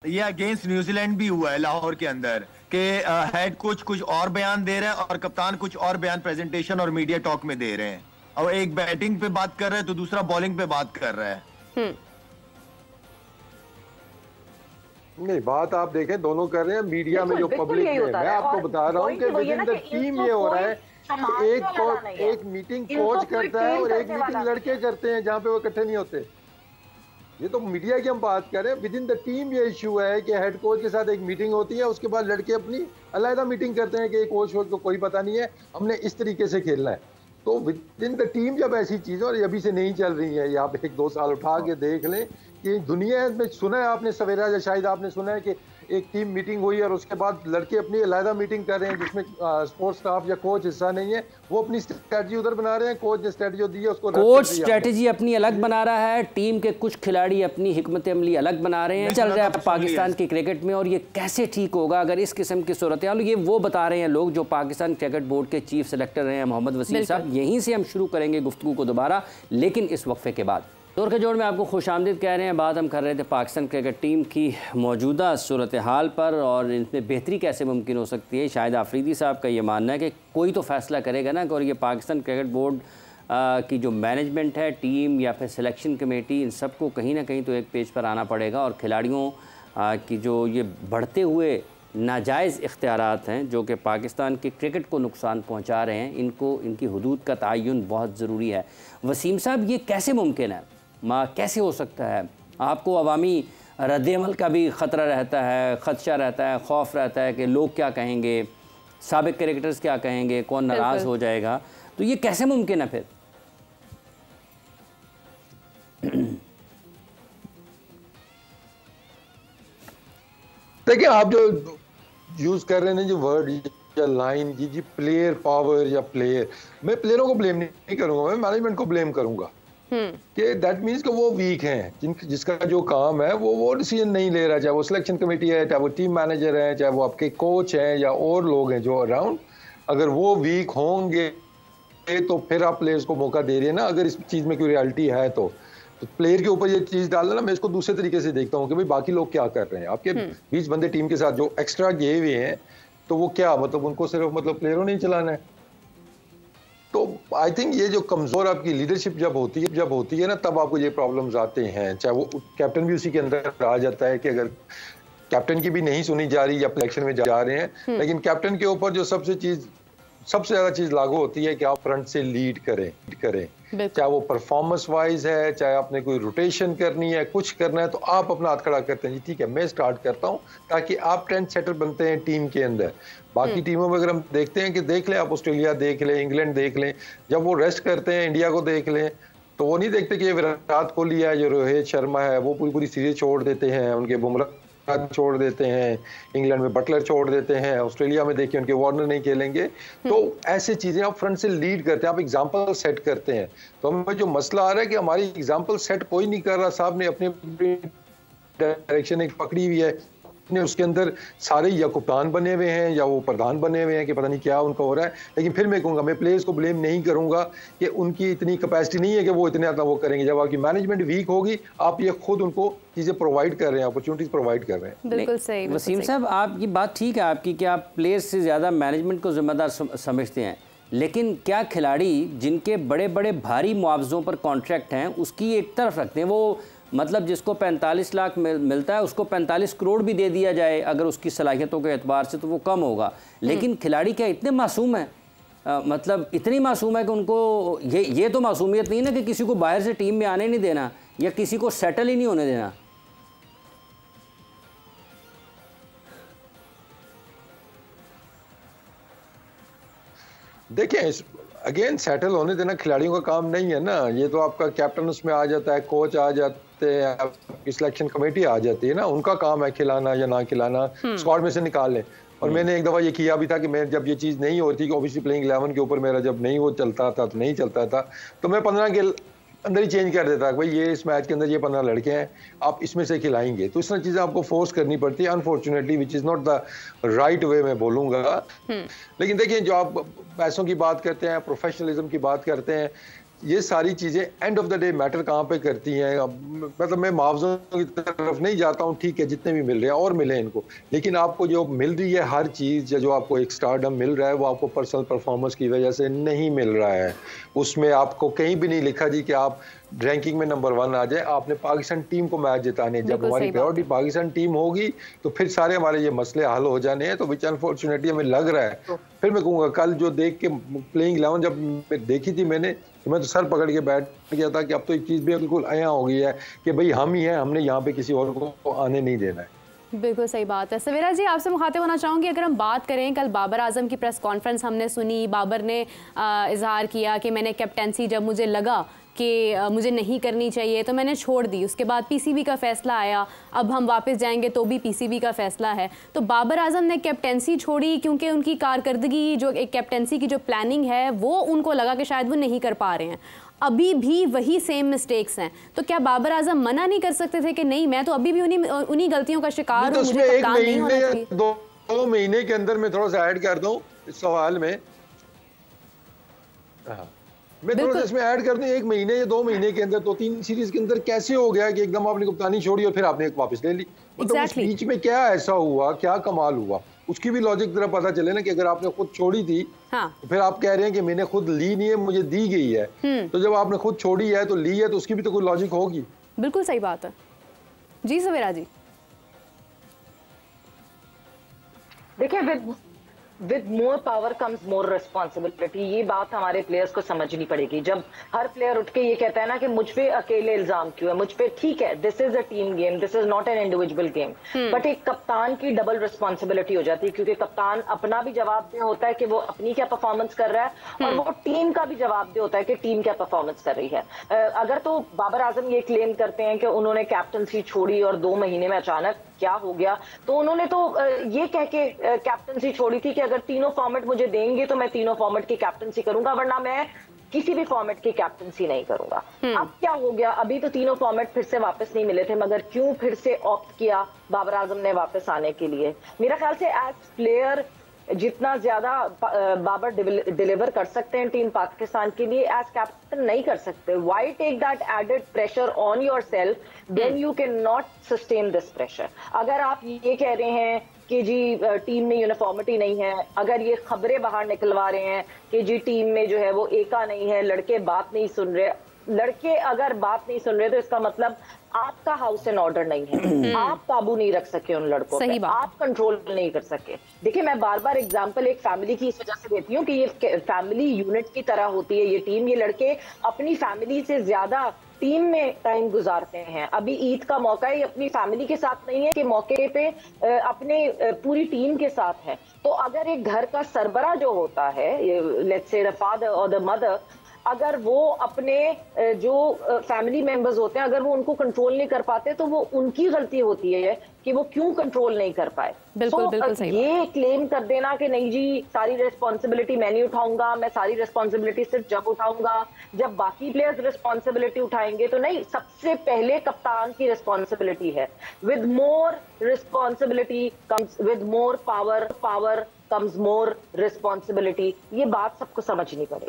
ये against New Zealand भी हुआ है लाहौर के अंदर कि हेड कोच कुछ और बयान दे रहा है और कप्तान कुछ और बयान प्रेजेंटेशन और मीडिया टॉक में दे रहे हैं, और एक बैटिंग पे बात कर रहा है तो दूसरा बॉलिंग पे बात कर रहा है। नहीं, बात आप देखें दोनों कर रहे हैं, मीडिया में जो पब्लिक है, मैं आपको बता रहा हूँ कि विद इन द टीम ये हो रहा है कि एक मीटिंग कोच करता है और एक मीटिंग लड़के करते हैं जहाँ पे वो इकट्ठे नहीं होते। ये तो मीडिया की हम बात करें, विद इन द टीम ये इश्यू है कि हेड कोच के साथ एक मीटिंग होती है, उसके बाद लड़के अपनी अलग मीटिंग करते हैं कि कोच को कोई पता नहीं है, हमने इस तरीके से खेलना है। तो विद इन द टीम जब ऐसी चीजें और अभी से नहीं चल रही है, आप 1-2 साल उठा के देख लें कि दुनिया में सुना है आपने सवेरा, या शायद आपने सुना है कि एक टीम मीटिंग हुई और उसके बाद लड़के अपनी अलग मीटिंग कर रहे हैं जिसमें स्पोर्ट्स स्टाफ या कोच हिस्सा नहीं है, वो अपनी स्ट्रेटजी उधर बना रहे हैं, कोच ने स्ट्रेटजी दी है उसको, कोच स्ट्रेटजी अपनी अलग बना रहा है, टीम के कुछ खिलाड़ी अपनी हिकमत अमली अलग बना रहे हैं। चल रहा है पाकिस्तान की क्रिकेट में, और ये कैसे ठीक होगा अगर इस किस्म की सूरत हाल। ये वो बता रहे हैं लोग जो पाकिस्तान क्रिकेट बोर्ड के चीफ सेलेक्टर हैं मोहम्मद वसीम साहब। यहीं से हम शुरू करेंगे गुफ्तगू को दोबारा, लेकिन इस वक्फे के बाद। दौर के जोड़ में आपको खुशामदीद कह रहे हैं। बात हम कर रहे थे पाकिस्तान क्रिकेट टीम की मौजूदा सूरत हाल पर और इसमें बेहतरी कैसे मुमकिन हो सकती है। शायद आफरीदी साहब का ये मानना है कि कोई तो फैसला करेगा ना, और ये पाकिस्तान क्रिकेट बोर्ड की जो मैनेजमेंट है, टीम या फिर सिलेक्शन कमेटी, इन सबको कहीं ना कहीं तो एक पेज पर आना पड़ेगा और खिलाड़ियों की जो ये बढ़ते हुए नाजायज़ इख्तियारात हैं जो कि पाकिस्तान के क्रिकेट को नुकसान पहुँचा रहे हैं, इनकी हदूद का तयन बहुत ज़रूरी है। वसीम साहब, ये कैसे मुमकिन है, कैसे हो सकता है? आपको अवामी रद्द-ए-अमल का भी ख़तरा रहता है, ख़दशा रहता है, खौफ रहता है कि लोग क्या कहेंगे, साबिक क्रिकेटर्स क्या कहेंगे, कौन नाराज़ हो जाएगा, तो ये कैसे मुमकिन है फिर? देखिए, आप जो यूज कर रहे हैं जो वर्ड या लाइन जी प्लेयर पावर या प्लेयर, मैं प्लेयरों को ब्लेम नहीं करूंगा, मैं मैनेजमेंट को ब्लेम करूंगा कि दैट मीन्स कि वो वीक हैं, जिसका जो काम है वो डिसीजन नहीं ले रहा, चाहे वो सिलेक्शन कमेटी है, चाहे वो टीम मैनेजर है, चाहे वो आपके कोच हैं या और लोग हैं जो अराउंड। अगर वो वीक होंगे तो फिर आप प्लेयर्स को मौका दे रहे हैं ना। अगर इस चीज में कोई रियलिटी है तो प्लेयर के ऊपर ये चीज डालना ना, मैं इसको दूसरे तरीके से देखता हूँ कि भाई बाकी लोग क्या कर रहे हैं। आपके 20 बंदे टीम के साथ जो एक्स्ट्रा गए हुए हैं, तो वो क्या मतलब उनको सिर्फ मतलब प्लेयरों नहीं चलाना है। तो आई थिंक ये जो कमजोर आपकी लीडरशिप जब होती है ना, तब आपको ये प्रॉब्लम्स आते हैं। चाहे वो कैप्टन भी उसी के अंदर आ जाता है कि अगर कैप्टन की भी नहीं सुनी जा रही या इलेक्शन में जा रहे हैं, लेकिन कैप्टन के ऊपर जो सबसे ज्यादा चीज लागू होती है कि आप फ्रंट से लीड करें, चाहे वो परफॉर्मेंस वाइज है, चाहे आपने कोई रोटेशन करनी है, कुछ करना है, तो आप अपना हाथ खड़ा करते हैं, जी ठीक है मैं स्टार्ट करता हूं, ताकि आप ट्रेंड सेटर बनते हैं टीम के अंदर। बाकी टीमों में अगर हम देखते हैं कि देख लें, आप ऑस्ट्रेलिया देख लें, इंग्लैंड देख लें, जब वो रेस्ट करते हैं, इंडिया को देख लें, तो वो नहीं देखते कि ये विराट कोहली है, जो रोहित शर्मा है, वो पूरी सीरीज छोड़ देते हैं, उनके बुमराह छोड़ देते हैं, इंग्लैंड में बटलर छोड़ देते हैं, ऑस्ट्रेलिया में देखिए उनके वार्नर नहीं खेलेंगे। तो ऐसी चीजें आप फ्रंट से लीड करते हैं, आप एग्जांपल सेट करते हैं। तो हमें जो मसला आ रहा है कि हमारी एग्जांपल सेट कोई नहीं कर रहा, साहब ने अपनी डायरेक्शन एक पकड़ी हुई है, उसके अंदर सारे या कप्तान बने हुए हैं या वो प्रधान बने हुए हैं कि पता नहीं क्या उनका हो रहा है। लेकिन फिर मैं कहूँगा, मैं प्लेयर्स को ब्लेम नहीं करूंगा कि उनकी इतनी कैपेसिटी नहीं है कि वो इतने ज़्यादा वो करेंगे। जब आपकी मैनेजमेंट वीक होगी, आप ये खुद उनको चीज़ें प्रोवाइड कर रहे हैं, अपॉर्चुनिटीज प्रोवाइड कर रहे हैं। बिल्कुल सही वसीम साहब, आपकी बात ठीक है आपकी कि आप प्लेयर्स से ज़्यादा मैनेजमेंट को जिम्मेदार समझते हैं, लेकिन क्या खिलाड़ी जिनके बड़े बड़े भारी मुआवजों पर कॉन्ट्रैक्ट हैं उसकी एक तरफ रखते हैं? वो मतलब जिसको 45 लाख मिलता है उसको 45 करोड़ भी दे दिया जाए अगर उसकी सलाहियतों के एतबार से, तो वो कम होगा। लेकिन खिलाड़ी क्या इतने मासूम हैं, मतलब इतनी मासूम है कि उनको ये तो मासूमियत नहीं ना कि किसी को बाहर से टीम में आने नहीं देना या किसी को सेटल ही नहीं होने देना। देखिए, अगेन सेटल होने देना खिलाड़ियों का काम नहीं है ना। ये तो आपका कैप्टन उसमें आ जाता है, कोच आ जाते हैं, सिलेक्शन कमेटी आ जाती है ना, उनका काम है खिलाना या ना खिलाना, स्क्वाड में से निकाल लें। और मैंने एक दफा ये किया भी था कि मैं जब ये चीज नहीं होती कि ओबीसी प्लेइंग 11 के ऊपर मेरा जब नहीं वो चलता था तो नहीं चलता था, तो मैं 15 के अंदर ही चेंज कर देता भाई, ये इस मैच के अंदर ये 15 लड़के हैं, आप इसमें से खिलाएंगे। तो इस तरह चीजें आपको फोर्स करनी पड़ती है, unfortunately, which is not the right way मैं बोलूंगा। लेकिन देखिए, जो आप पैसों की बात करते हैं, प्रोफेशनलिज्म की बात करते हैं, ये सारी चीजें end of the day matter कहाँ पे करती हैं। मतलब मैं मुआवजों की तरफ नहीं जाता हूँ, ठीक है जितने भी मिल रहे हैं और मिले इनको, लेकिन आपको जो मिल रही है हर चीज या जो आपको एक स्टारडम मिल रहा है वो आपको पर्सनल परफॉर्मेंस की वजह से नहीं मिल रहा है। उसमें आपको कहीं भी नहीं लिखा जी कि आप रैंकिंग में नंबर 1 आ जाए। आपने पाकिस्तान टीम को मैच जिताने, जब हमारी प्रायोरिटी पाकिस्तान टीम होगी तो फिर सारे हमारे ये मसले हल हो जाने हैं। तो विच अनफॉर्चुनेटली हमें लग रहा है, फिर मैं कहूँगा कल जो देख के प्लेइंग 11 जब देखी थी मैंने, तो मैं तो सर पकड़ के बैठ गया था कि अब तो एक चीज़ भी बिल्कुल आया हो गई है कि भाई हम ही हैं, हमने यहाँ पे किसी और को आने नहीं देना है। बिल्कुल सही बात है। सवेरा जी, आपसे मुखातिब होना चाहूँगी, अगर हम बात करें, कल बाबर आजम की प्रेस कॉन्फ्रेंस हमने सुनी, बाबर ने इजहार किया कि मैंने कैप्टेंसी जब मुझे लगा कि मुझे नहीं करनी चाहिए तो मैंने छोड़ दी, उसके बाद पीसीबी का फ़ैसला आया, अब हम वापस जाएंगे तो भी पीसीबी का फ़ैसला है। तो बाबर आजम ने कैप्टेंसी छोड़ी क्योंकि उनकी कारकर्दगी, जो एक कैप्टेंसी की जो प्लानिंग है वो उनको लगा कि शायद वो नहीं कर पा रहे हैं। अभी भी वही सेम मिस्टेक्स हैं, तो क्या बाबर आजम मना नहीं कर सकते थे कि नहीं, मैं तो अभी भी उन्हीं गलतियों का शिकार हूँ, मुझे कप्तान नहीं होना चाहिए? 2 महीने के अंदर मैं थोड़ा सा ऐड कर दूं इस सवाल में, मैं थोड़ा सा इसमें ऐड कर दूं, 1 महीने या 2 महीने के अंदर तो 3 सीरीज के अंदर कैसे हो गया कि एकदम आपने कप्तानी छोड़ी और फिर आपने एक वापस ले ली? मतलब उस बीच में क्या ऐसा हुआ, क्या कमाल हुआ, उसकी भी लॉजिक जरा पता चले ना। कि अगर आपने खुद छोड़ी थी तो फिर आप कह रहे हैं कि मैंने खुद ली नहीं है, मुझे दी गई है, तो जब आपने खुद छोड़ी है तो ली है, तो उसकी भी तो कोई लॉजिक होगी। बिल्कुल सही बात है जी। सवेरा जी, देखिए, with more power comes more responsibility, ये बात हमारे प्लेयर्स को समझनी पड़ेगी। जब हर प्लेयर उठ के ये कहता है ना कि मुझ पे अकेले इल्जाम क्यों है, मुझ पे, ठीक है, this is a team game, this is not an individual game, but एक कप्तान की डबल रिस्पॉन्सिबिलिटी हो जाती है, क्योंकि कप्तान अपना भी जवाबदेह होता है कि वो अपनी क्या परफॉर्मेंस कर रहा है, और वो टीम का भी जवाबदेह होता है कि टीम क्या परफॉर्मेंस कर रही है। अगर तो बाबर आजम ये क्लेम करते हैं कि उन्होंने कैप्टनसी छोड़ी और 2 महीने में अचानक क्या हो गया, तो उन्होंने तो ये कह के कैप्टनसी छोड़ी थी कि अगर तीनों फॉर्मेट मुझे देंगे तो मैं तीनों फॉर्मेट की कैप्टनसी करूंगा, वरना मैं किसी भी फॉर्मेट की कैप्टनसी नहीं करूंगा। अब क्या हो गया, अभी तो तीनों फॉर्मेट फिर से वापस नहीं मिले थे, मगर क्यों फिर से ऑप्ट किया बाबर आजम ने वापस आने के लिए? मेरा ख्याल से एज प्लेयर जितना ज्यादा बाबर डिलीवर कर सकते हैं टीम पाकिस्तान के लिए, एज कैप्टन नहीं कर सकते। Why take that added pressure on yourself when you can not sustain this pressure? अगर आप ये कह रहे हैं कि जी टीम में यूनिफॉर्मिटी नहीं है, अगर ये खबरें बाहर निकलवा रहे हैं कि जी टीम में जो है वो एका नहीं है, लड़के बात नहीं सुन रहे, लड़के अगर बात नहीं सुन रहे तो इसका मतलब आपका हाउस एंड ऑर्डर नहीं है, आप काबू नहीं रख सके उन लड़कों पे, आप कंट्रोल नहीं कर सके। देखिए, मैं बार बार एग्जांपल एक फैमिली की इस वजह से देती हूँ कि ये फैमिली यूनिट की तरह होती है ये टीम। ये लड़के अपनी फैमिली से ज्यादा टीम में टाइम गुजारते हैं। अभी ईद का मौका है, अपनी फैमिली के साथ नहीं है कि मौके पे अपने पूरी टीम के साथ है। तो अगर एक घर का सरबरा जो होता है, लेट्स से द फादर और द मदर, अगर वो अपने जो फैमिली मेंबर्स होते हैं अगर वो उनको कंट्रोल नहीं कर पाते तो वो उनकी गलती होती है कि वो क्यों कंट्रोल नहीं कर पाए। बिल्कुल सही। ये क्लेम कर देना कि नहीं जी सारी रिस्पॉन्सिबिलिटी मैं नहीं उठाऊंगा, मैं सारी रिस्पॉन्सिबिलिटी सिर्फ जब उठाऊंगा जब बाकी प्लेयर्स रिस्पॉन्सिबिलिटी उठाएंगे, तो नहीं, सबसे पहले कप्तान की रिस्पॉन्सिबिलिटी है। With more responsibility comes with more power, power comes more responsibility. ये बात सबको समझनी पड़ेगी।